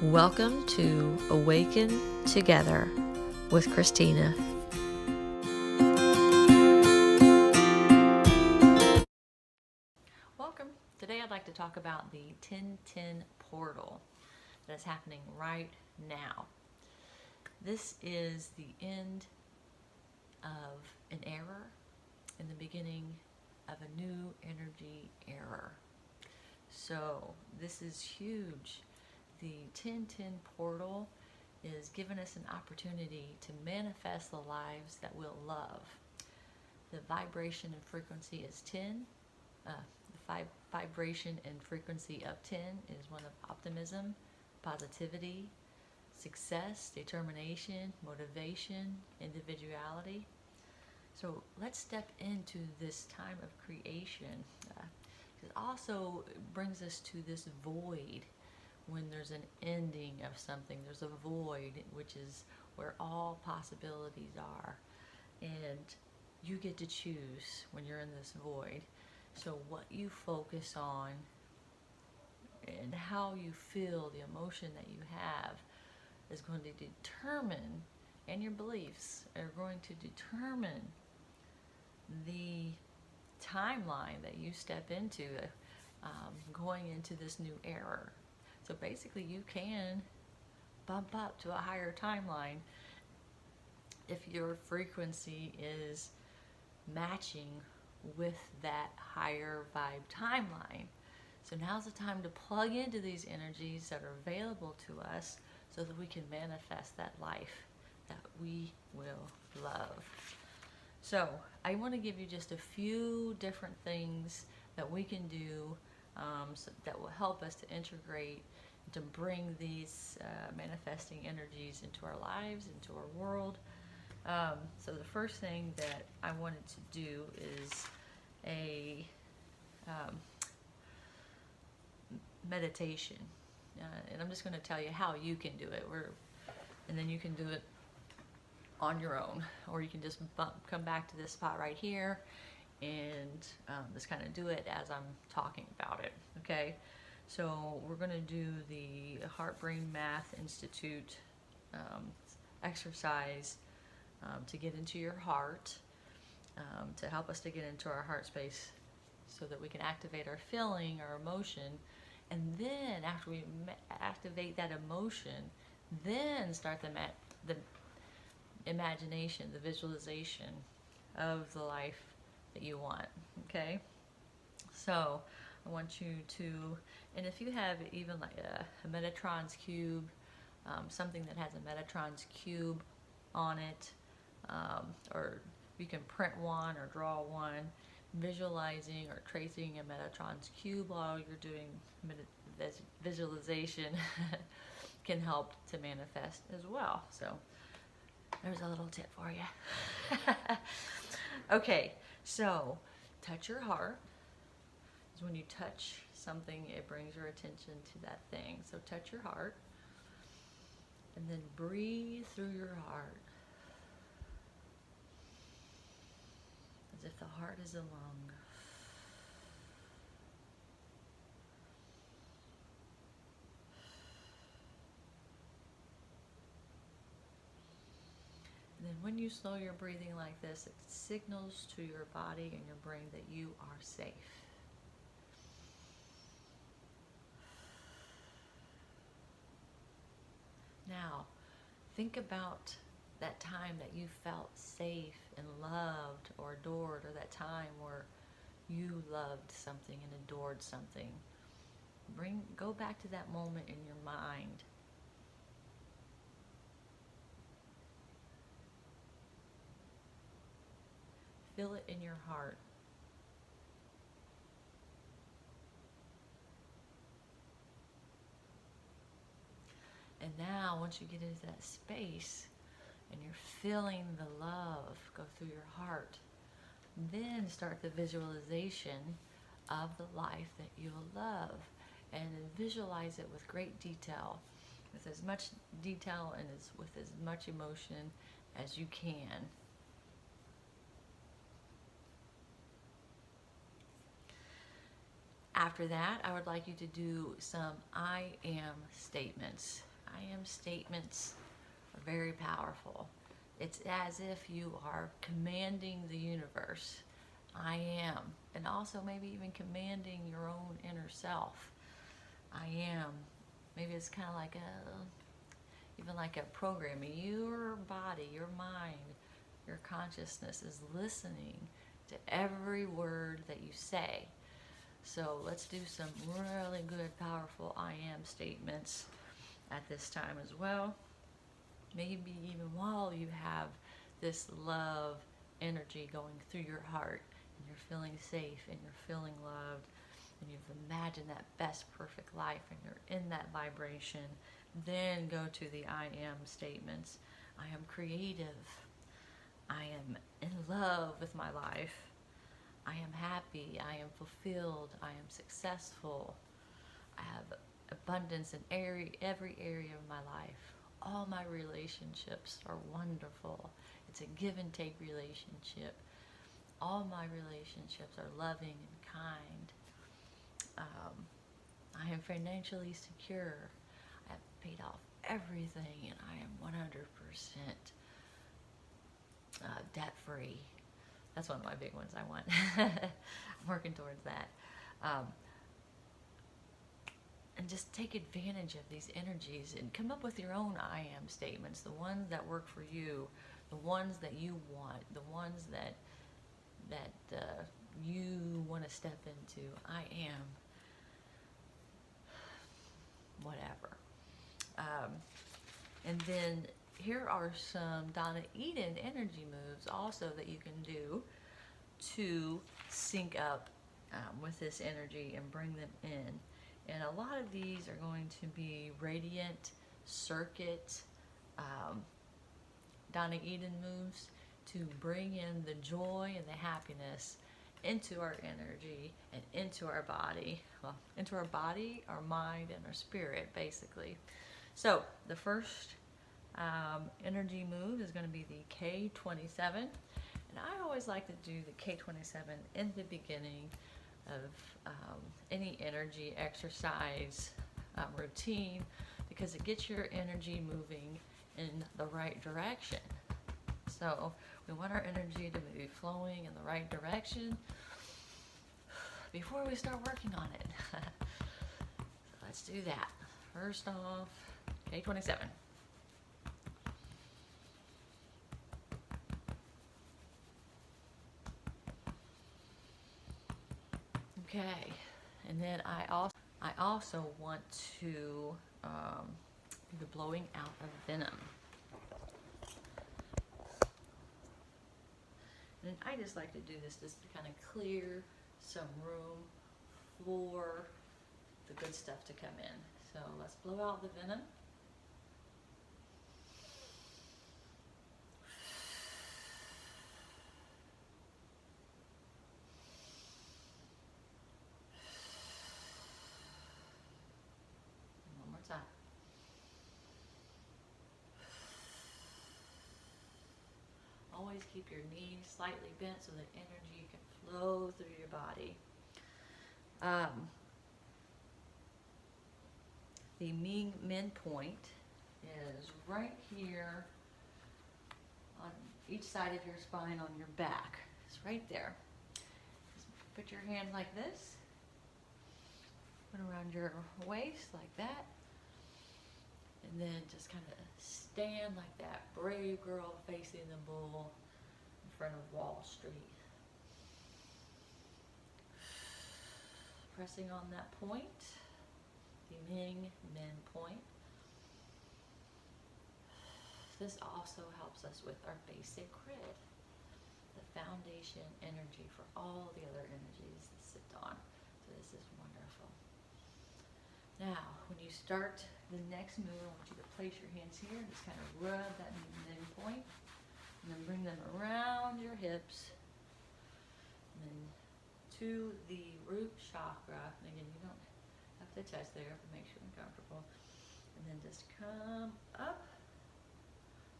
Welcome to Awaken Together with Christina. Welcome. Today I'd like to talk about the 1010 portal that is happening right now. This is the end of an era and the beginning of a new energy era. So this is huge. The 1010 portal is giving us an opportunity to manifest the lives that we'll love. The vibration and frequency is 10. The vibration and frequency of 10 is one of optimism, positivity, success, determination, motivation, individuality. So let's step into this time of creation. It also brings us to this void. When there's an ending of something, there's a void, which is where all possibilities are. And you get to choose when you're in this void. So what you focus on and how you feel, the emotion that you have, is going to determine, and your beliefs are going to determine the timeline that you step into going into this new era. So basically you can bump up to a higher timeline if your frequency is matching with that higher vibe timeline. So now's the time to plug into these energies that are available to us so that we can manifest that life that we will love. So I want to give you just a few different things that we can do that will help us to integrate, to bring these manifesting energies into our lives, into our world. So the first thing that I wanted to do is a meditation. And I'm just going to tell you how you can do it. And then you can do it on your own, or you can just come back to this spot right here and just kind of do it as I'm talking about it. Okay, so we're going to do the Heart Brain Math Institute exercise to get into your heart, to help us to get into our heart space so that we can activate our feeling, our emotion. And then after we activate that emotion, then start the imagination, the visualization of the life that you want. Okay, so I want you to, and if you have even like a Metatron's cube, something that has a Metatron's cube on it, or you can print one or draw one, visualizing or tracing a Metatron's cube while you're doing visualization can help to manifest as well. So there's a little tip for you. Okay, so touch your heart. Because when you touch something, it brings your attention to that thing. So touch your heart. And then breathe through your heart. As if the heart is a lung. And then when you slow your breathing like this, it signals to your body and your brain that you are safe. Now, think about that time that you felt safe and loved or adored, or that time where you loved something and adored something. Go back to that moment in your mind. Feel it in your heart. And now, once you get into that space and you're feeling the love go through your heart, then start the visualization of the life that you will love. And visualize it with great detail, with as much detail and with as much emotion as you can. After that, I would like you to do some I am statements. I am statements are very powerful. It's as if you are commanding the universe. I am. And also maybe even commanding your own inner self. I am. Maybe it's kind of like even like a programming. Your body, your mind, your consciousness is listening to every word that you say. So let's do some really good, powerful I am statements at this time as well. Maybe even while you have this love energy going through your heart and you're feeling safe and you're feeling loved and you've imagined that best perfect life and you're in that vibration, then go to the I am statements. I am creative. I am in love with my life. I am happy. I am fulfilled. I am successful. I have abundance in every area of my life. All my relationships are wonderful. It's a give and take relationship. All my relationships are loving and kind. I am financially secure. I have paid off everything and I am 100% debt free. That's one of my big ones I want. I'm working towards that. And just take advantage of these energies and come up with your own I am statements, the ones that work for you, the ones that you want, the ones that you want to step into. I am whatever. And then here are some Donna Eden energy moves also that you can do to sync up with this energy and bring them in. And a lot of these are going to be radiant, circuit, Donna Eden moves to bring in the joy and the happiness into our energy and into our body. Well, into our body, our mind, and our spirit, basically. So the first energy move is going to be the K27. And I always like to do the K27 in the beginning of any energy exercise routine because it gets your energy moving in the right direction. So we want our energy to be flowing in the right direction before we start working on it. So let's do that. First off, K27. Okay, and then I also want to do the blowing out of venom. And I just like to do this just to kind of clear some room for the good stuff to come in. So let's blow out the venom. One more time. Always keep your knees slightly bent so that energy can flow through your body. The Ming Men point is right here on each side of your spine on your back. It's right there. Just put your hand like this. Put it around your waist like that. And then just kind of stand like that brave girl facing the bull in front of Wall Street. Pressing on that point, the Ming Men point. This also helps us with our basic grid, the foundation energy for all the other energies that sit on. So this is wonderful. Now, when you start the next move, I want you to place your hands here, just kind of rub that Ming point, and then bring them around your hips, and then to the root chakra. And again, you don't have to touch there, but make sure you're comfortable. And then just come up,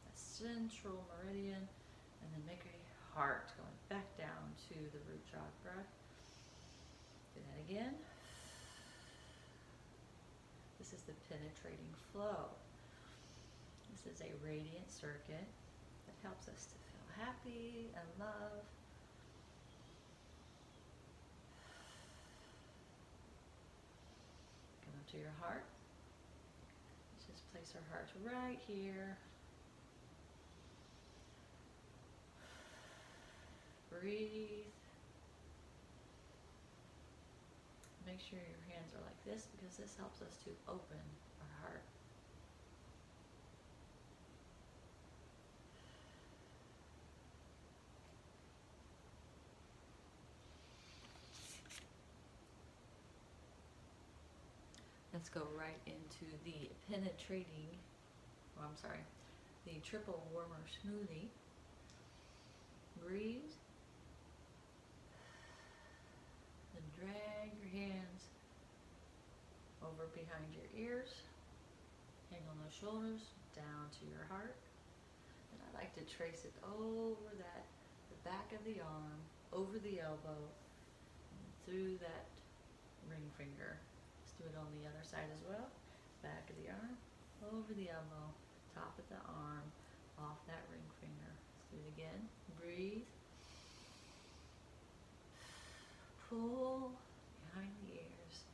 that central meridian, and then make a heart going back down to the root chakra. Do that again. This is the penetrating flow. This is a radiant circuit that helps us to feel happy and love. Come up to your heart. Let's just place our heart right here. Breathe. Make sure your hands are like this because this helps us to open our heart. Let's go right into the penetrating, the triple warmer smoothie. Breathe. Then drag your hands over behind your ears, hang on those shoulders, down to your heart. And I like to trace it over the back of the arm, over the elbow, and through that ring finger. Let's do it on the other side as well. Back of the arm, over the elbow, top of the arm, off that ring finger. Let's do it again. Breathe. Pull behind the ears,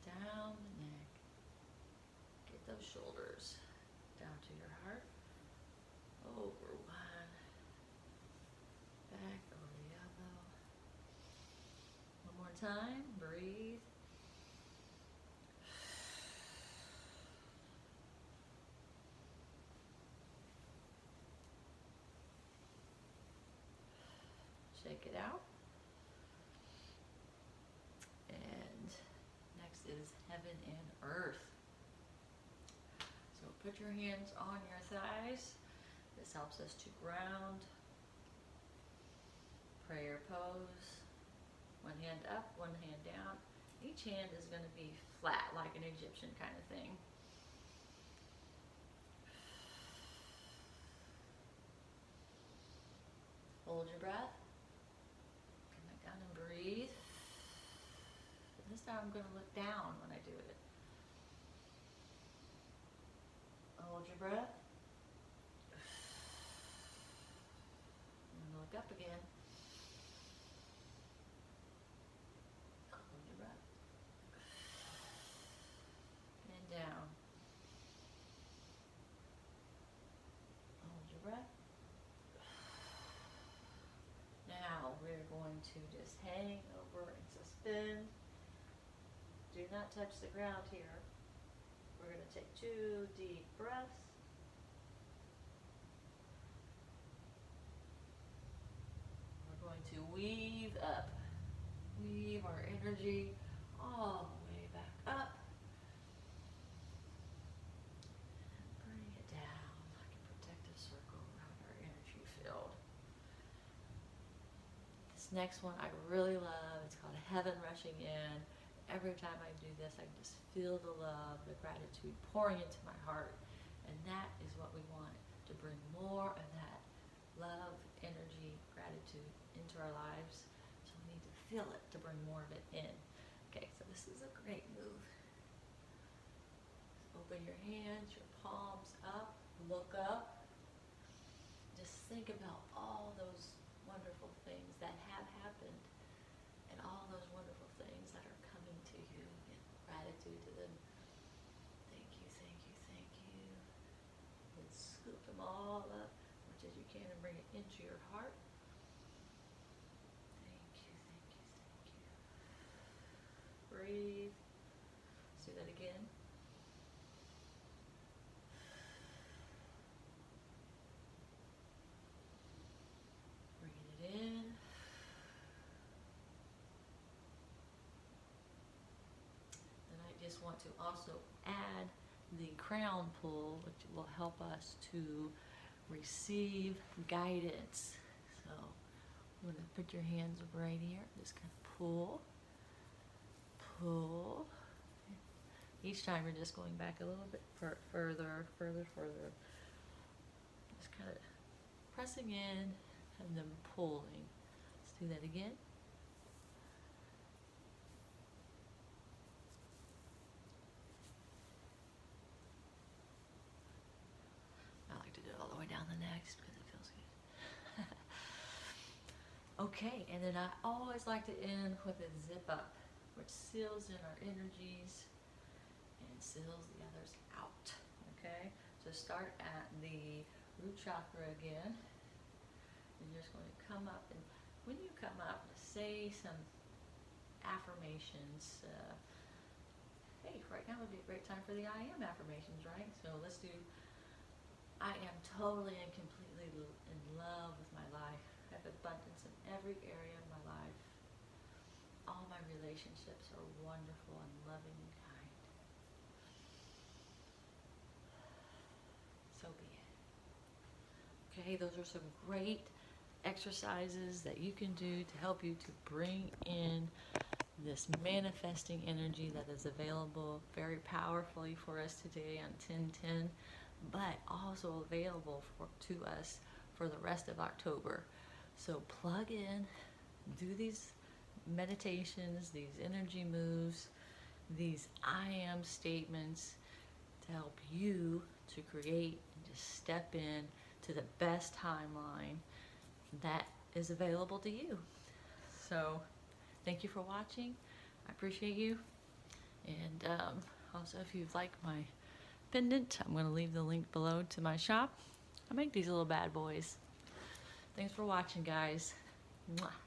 down the neck. Get those shoulders down to your heart. Over one. Back over the elbow. One more time. Breathe. Shake it out. And next is heaven and earth. So put your hands on your thighs. This helps us to ground. Prayer pose. One hand up, one hand down. Each hand is going to be flat like an Egyptian kind of thing. Hold your breath. Come back down and breathe. This time I'm going to look down when I do it. Hold your breath. And look up again. Hold your breath. And down. Hold your breath. Now we're going to just hang over and suspend. Do not touch the ground here. We're going to take 2 deep breaths. We're going to weave up. Weave our energy all the way back up. And bring it down like a protective circle around our energy field. This next one I really love. It's called Heaven Rushing In. Every time I do this, I just feel the love, the gratitude pouring into my heart. And that is what we want, to bring more of that love, energy, gratitude into our lives. So we need to feel it to bring more of it in. Okay, so this is a great move. Open your hands, your palms up, look up. Just think about all those wonderful things that have happened and all those wonderful things that are coming to you in gratitude to them. Thank you, thank you, thank you. And scoop them all up as much as you can and bring it into your heart. Thank you, thank you, thank you. Breathe. Let's do that again. Bringing it in. Just want to also add the crown pull, which will help us to receive guidance. So I'm going to put your hands right here. Just kind of pull, pull. Each time you're just going back a little bit further. Just kind of pressing in and then pulling. Let's do that again. Okay, and then I always like to end with a zip up, which seals in our energies and seals the others out. Okay, so start at the root chakra again. And you're just going to come up, and when you come up, say some affirmations. Hey, right now would be a great time for the I am affirmations, right? So let's do, I am totally and completely in love with my life. I have abundance in every area of my life. All my relationships are wonderful and loving and kind. So be it. Okay, those are some great exercises that you can do to help you to bring in this manifesting energy that is available very powerfully for us today on 10/10, but also available to us for the rest of October. So plug in, do these meditations, these energy moves, these I am statements to help you to create and just step in to the best timeline that is available to you. So thank you for watching. I appreciate you. And also, if you'd like my pendant, I'm going to leave the link below to my shop. I make these little bad boys. Thanks for watching, guys. Mwah.